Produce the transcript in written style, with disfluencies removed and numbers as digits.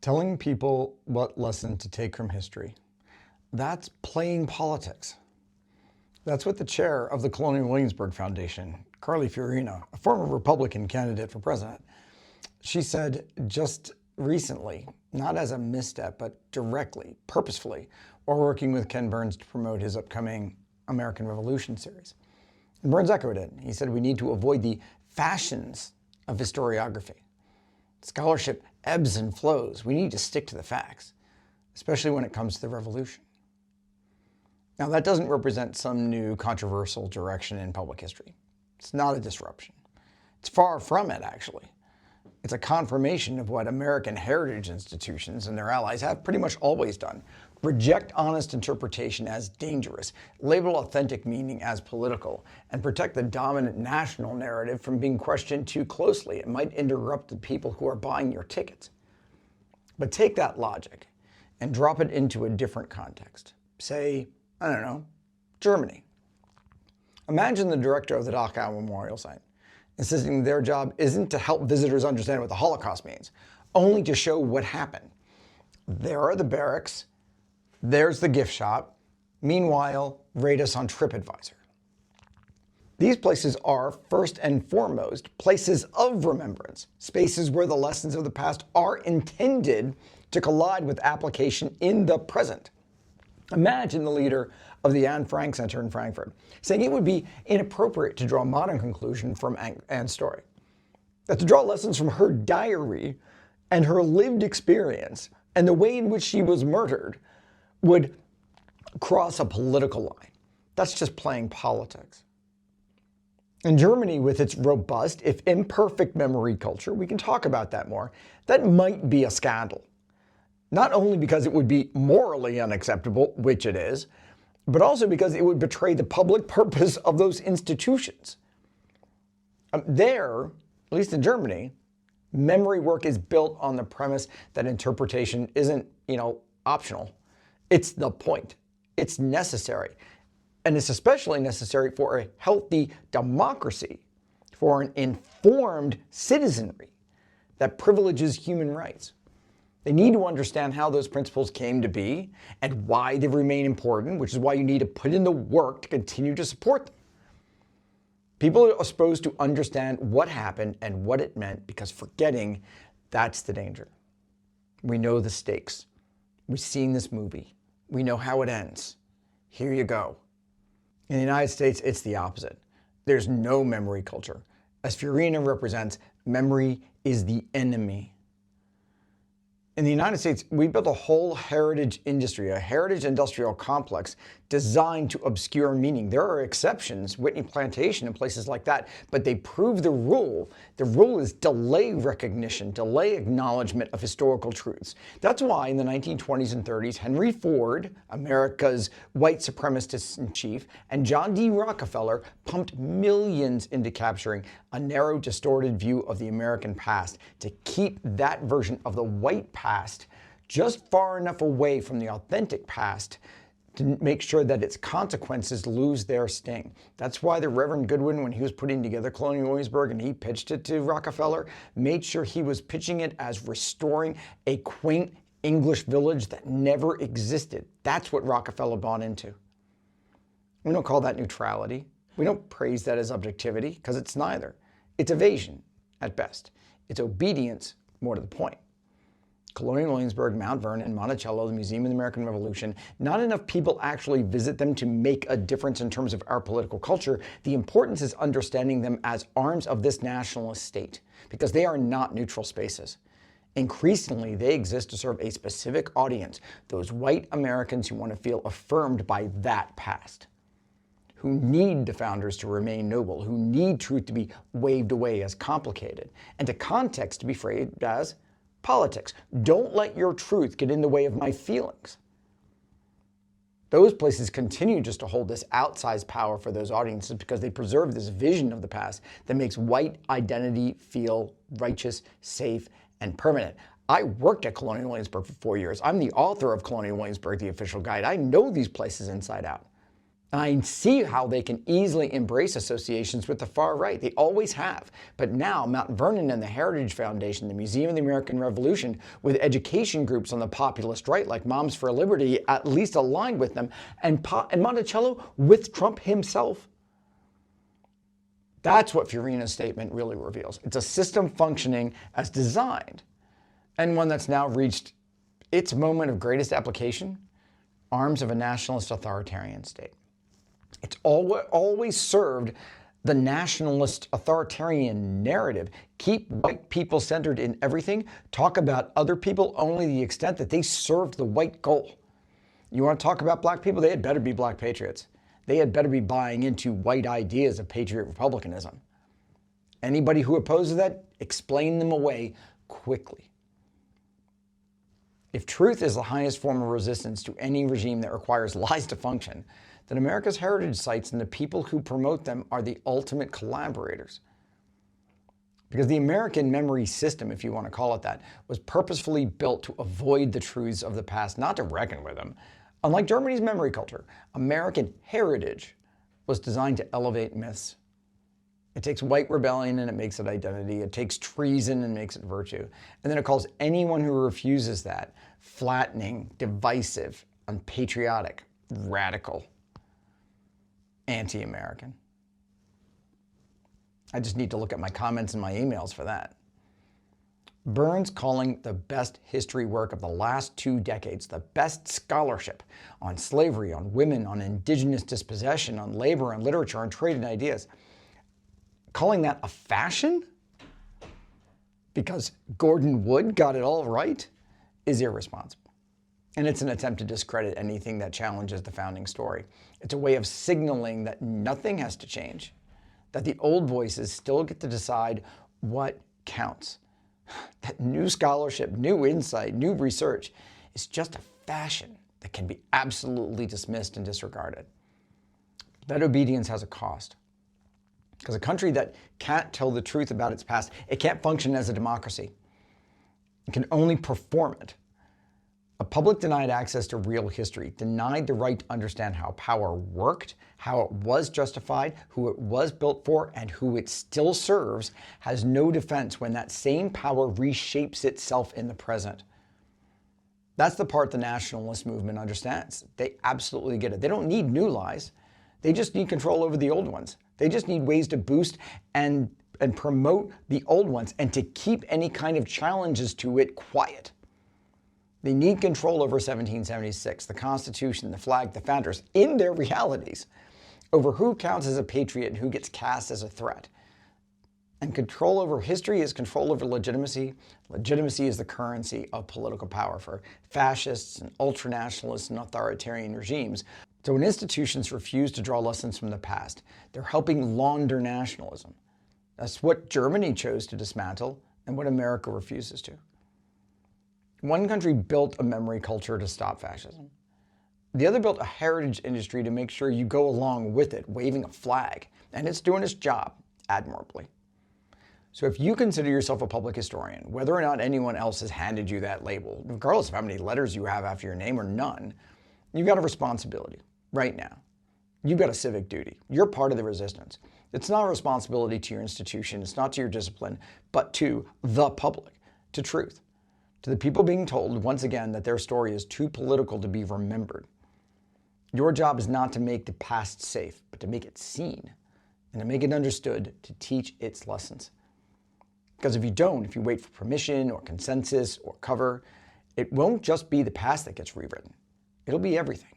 Telling people what lesson to take from history. That's playing politics. That's what the chair of the Colonial Williamsburg Foundation, Carly Fiorina, a former Republican candidate for president, she said just recently, not as a misstep, but directly, purposefully, while working with Ken Burns to promote his upcoming American Revolution series. And Burns echoed it. He said we need to avoid the fashions of historiography. Scholarship ebbs and flows. We need to stick to the facts, especially when it comes to the revolution. Now, that doesn't represent some new controversial direction in public history. It's not a disruption. It's far from it, actually. It's a confirmation of what American heritage institutions and their allies have pretty much always done. Reject honest interpretation as dangerous, label authentic meaning as political, and protect the dominant national narrative from being questioned too closely. It might interrupt the people who are buying your tickets. But take that logic and drop it into a different context. Say, I don't know, Germany. Imagine the director of the Dachau Memorial Site insisting their job isn't to help visitors understand what the Holocaust means, only to show what happened. There are the barracks, there's the gift shop, meanwhile, rate us on TripAdvisor. These places are, first and foremost, places of remembrance, spaces where the lessons of the past are intended to collide with application in the present. Imagine the leader of the Anne Frank Center in Frankfurt saying it would be inappropriate to draw a modern conclusion from Anne's story. That to draw lessons from her diary and her lived experience and the way in which she was murdered would cross a political line. That's just playing politics. In Germany, with its robust, if imperfect memory culture, we can talk about that more, that might be a scandal. Not only because it would be morally unacceptable, which it is, but also because it would betray the public purpose of those institutions. There, at least in Germany, memory work is built on the premise that interpretation isn't, optional. It's the point. It's necessary. And it's especially necessary for a healthy democracy, for an informed citizenry that privileges human rights. They need to understand how those principles came to be and why they remain important, which is why you need to put in the work to continue to support them. People are supposed to understand what happened and what it meant, because forgetting, that's the danger. We know the stakes. We've seen this movie. We know how it ends. Here you go. In the United States, it's the opposite. There's no memory culture. As Fiorina represents, memory is the enemy. In the United States, we built a whole heritage industry, a heritage industrial complex designed to obscure meaning. There are exceptions, Whitney Plantation and places like that, but they prove the rule. The rule is delay recognition, delay acknowledgement of historical truths. That's why in the 1920s and 30s, Henry Ford, America's white supremacist in chief, and John D. Rockefeller pumped millions into capturing a narrow, distorted view of the American past to keep that version of the white past just far enough away from the authentic past to make sure that its consequences lose their sting. That's why the Reverend Goodwin, when he was putting together Colonial Williamsburg and he pitched it to Rockefeller, made sure he was pitching it as restoring a quaint English village that never existed. That's what Rockefeller bought into. We don't call that neutrality. We don't praise that as objectivity, because it's neither. It's evasion, at best. It's obedience, more to the point. Colonial Williamsburg, Mount Vernon, Monticello, the Museum of the American Revolution, not enough people actually visit them to make a difference in terms of our political culture. The importance is understanding them as arms of this nationalist state, because they are not neutral spaces. Increasingly, they exist to serve a specific audience, those white Americans who want to feel affirmed by that past, who need the founders to remain noble, who need truth to be waved away as complicated, and to context to be phrased as politics. Don't let your truth get in the way of my feelings. Those places continue just to hold this outsized power for those audiences because they preserve this vision of the past that makes white identity feel righteous, safe, and permanent. I worked at Colonial Williamsburg for 4 years. I'm the author of Colonial Williamsburg, the official guide. I know these places inside out. I see how they can easily embrace associations with the far right. They always have. But now Mount Vernon and the Heritage Foundation, the Museum of the American Revolution, with education groups on the populist right like Moms for Liberty at least aligned with them, and Monticello with Trump himself. That's what Fiorina's statement really reveals. It's a system functioning as designed, and one that's now reached its moment of greatest application, arms of a nationalist authoritarian state. It's always served the nationalist authoritarian narrative. Keep white people centered in everything. Talk about other people only to the extent that they served the white goal. You want to talk about black people? They had better be black patriots. They had better be buying into white ideas of patriot republicanism. Anybody who opposes that, explain them away quickly. If truth is the highest form of resistance to any regime that requires lies to function, then America's heritage sites and the people who promote them are the ultimate collaborators. Because the American memory system, if you want to call it that, was purposefully built to avoid the truths of the past, not to reckon with them. Unlike Germany's memory culture, American heritage was designed to elevate myths. It takes white rebellion and it makes it identity. It takes treason and makes it virtue. And then it calls anyone who refuses that flattening, divisive, unpatriotic, radical, anti-American. I just need to look at my comments and my emails for that. Burns calling the best history work of the last 2 decades, the best scholarship on slavery, on women, on indigenous dispossession, on labor, on literature, on trade and ideas. Calling that a fashion because Gordon Wood got it all right is irresponsible. And it's an attempt to discredit anything that challenges the founding story. It's a way of signaling that nothing has to change, that the old voices still get to decide what counts. That new scholarship, new insight, new research is just a fashion that can be absolutely dismissed and disregarded. That obedience has a cost. Because a country that can't tell the truth about its past, it can't function as a democracy. It can only perform it. A public denied access to real history, denied the right to understand how power worked, how it was justified, who it was built for, and who it still serves, has no defense when that same power reshapes itself in the present. That's the part the nationalist movement understands. They absolutely get it. They don't need new lies. They just need control over the old ones. They just need ways to boost and promote the old ones and to keep any kind of challenges to it quiet. They need control over 1776, the Constitution, the flag, the founders, in their realities, over who counts as a patriot and who gets cast as a threat. And control over history is control over legitimacy. Legitimacy is the currency of political power for fascists and ultranationalists and authoritarian regimes. So when institutions refuse to draw lessons from the past, they're helping launder nationalism. That's what Germany chose to dismantle and what America refuses to. One country built a memory culture to stop fascism. The other built a heritage industry to make sure you go along with it, waving a flag. And it's doing its job admirably. So if you consider yourself a public historian, whether or not anyone else has handed you that label, regardless of how many letters you have after your name or none, you've got a responsibility right now. You've got a civic duty. You're part of the resistance. It's not a responsibility to your institution, it's not to your discipline, but to the public, to truth. To the people being told, once again, that their story is too political to be remembered. Your job is not to make the past safe, but to make it seen and to make it understood, to teach its lessons. Because if you don't, if you wait for permission or consensus or cover, it won't just be the past that gets rewritten. It'll be everything.